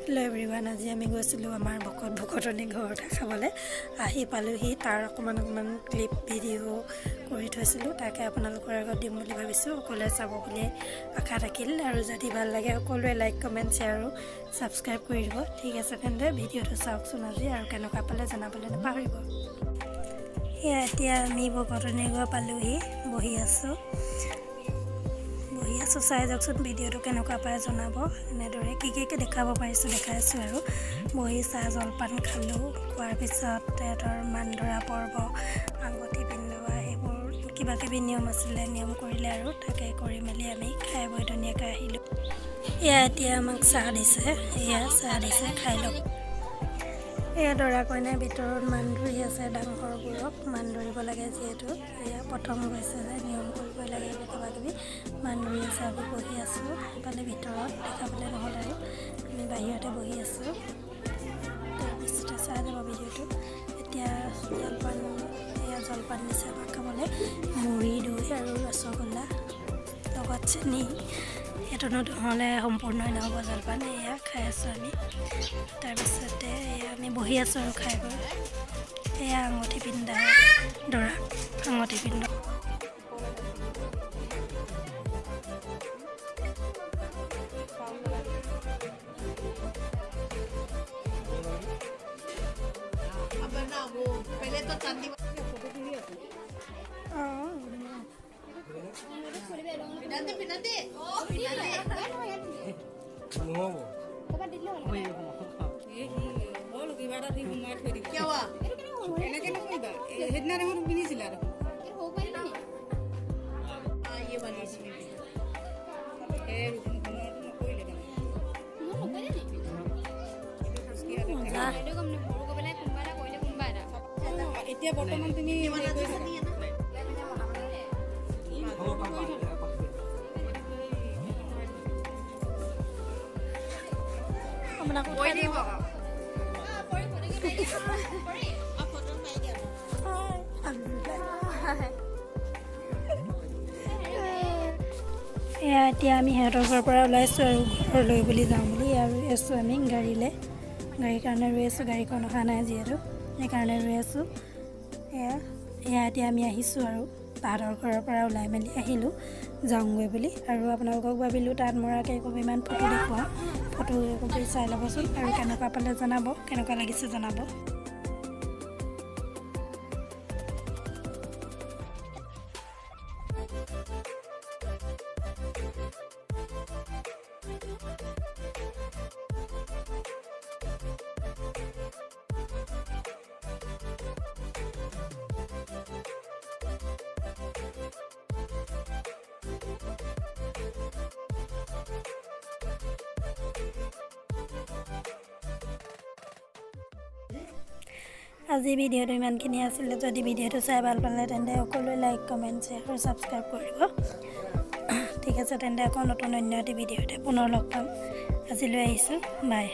Hello everyone, আজি আমি গৈছিলোঁ আমাৰ ভকতনী ঘৰত খাবলৈ আহি পালোহি তাৰ অকমান ক্লিপ ভিডিঅ' কৰি থৈছিলোঁ তাকে আপোনালোকৰ আগত দিম বুলি ভাবিছোঁ সকলোৱে চাব বুলি আশা থাকিল আৰু যদি ভাল লাগে সকলোৱে লাইক কমেন্ট শ্বেয়াৰ আৰু সাবস্ক্ৰাইব কৰি দিব ঠিক আছে তেন্তে ভিডিঅ'টো চাওকচোন আজি আৰু কেনেকুৱা পালে জনাবলৈ নাপাহৰিব এতিয়া আমি ভকতনী ঘৰ পালোহি বহি আছোঁ চাই যাওকচোন ভিডিঅ'টো কেনেকুৱা পায় জনাব এনেদৰে কি দেখাব পাৰিছোঁ দেখাইছোঁ আৰু বহি চাহ জলপান খালোঁ খোৱাৰ পিছত সিহঁতৰ মান ধৰা পৰ্ব আঙুঠি পিন্ধোৱা সেইবোৰ কিবাকিবি নিয়ম আছিলে নিয়ম কৰিলে আৰু তাকে কৰি মেলি আমি খাই বৈ ধুনীয়াকৈ আহিলোঁ এতিয়া আমাক চাহ দিছে খাই লওক এয়া দৰা কইনাৰ ভিতৰত মান ধৰি আছে ডাঙৰবোৰক মান ধৰিব লাগে যিহেতু এয়া প্ৰথম গৈছে যে নিয়ম কৰিব লাগে কিবাকিবি মান ধৰি আছে আমি বহি আছোঁ সেইফালে ভিতৰত দেখাবলৈ নহ'ল আৰু আমি বাহিৰতে বহি আছোঁ তাৰপিছতে চাই যাব ভিডিঅ'টো এতিয়া জলপান দিছে আমাক খাবলৈ মুড়ি দৈ আৰু ৰসগোল্লা লগত চেনি সেইটো নহ'লে সম্পূৰ্ণই নহ'ব জলপান এয়া খাই আছোঁ আমি তাৰপিছতে আমি বহি আছোঁ আৰু খাই বৈ এয়া আঙুঠি পিন্ধা দৰা আঙুঠি পিন্ধা এতিয়া বৰ্তমান তুমি এতিয়া আমি সিহঁতৰ ঘৰৰ পৰা ওলাইছোঁ আৰু ঘৰলৈ বুলি যাওঁ বুলি আৰু আছোঁ আমি গাড়ীৰ কাৰণে ৰৈ আছোঁ গাড়ীখন অহা নাই যিহেতু সেইকাৰণে ৰৈ আছোঁ এতিয়া আমি আহিছোঁ আৰু তাহাঁতৰ ঘৰৰ পৰা ওলাই মেলি আহিলোঁ যাওঁগৈ বুলি আৰু আপোনালোকক ভাবিলোঁ তাত মৰাকৈ ইমান ফটো দেখুৱাওঁ ফটো একপি চাই ল'বচোন আৰু কেনেকুৱা পালে জনাব কেনেকুৱা লাগিছে জনাব আজি ভিডিঅ'টো ইমানখিনি আছিলে যদি ভিডিঅ'টো চাই ভাল পালে তেন্তে সকলোৱে লাইক কমেণ্ট শ্বেয়াৰ আৰু ছাবস্ক্ৰাইব কৰিব ঠিক আছে তেন্তে আকৌ নতুন অন্য এটি ভিডিঅ'তে পুনৰ লগ পাম আজিলৈ আহিছোঁ বাই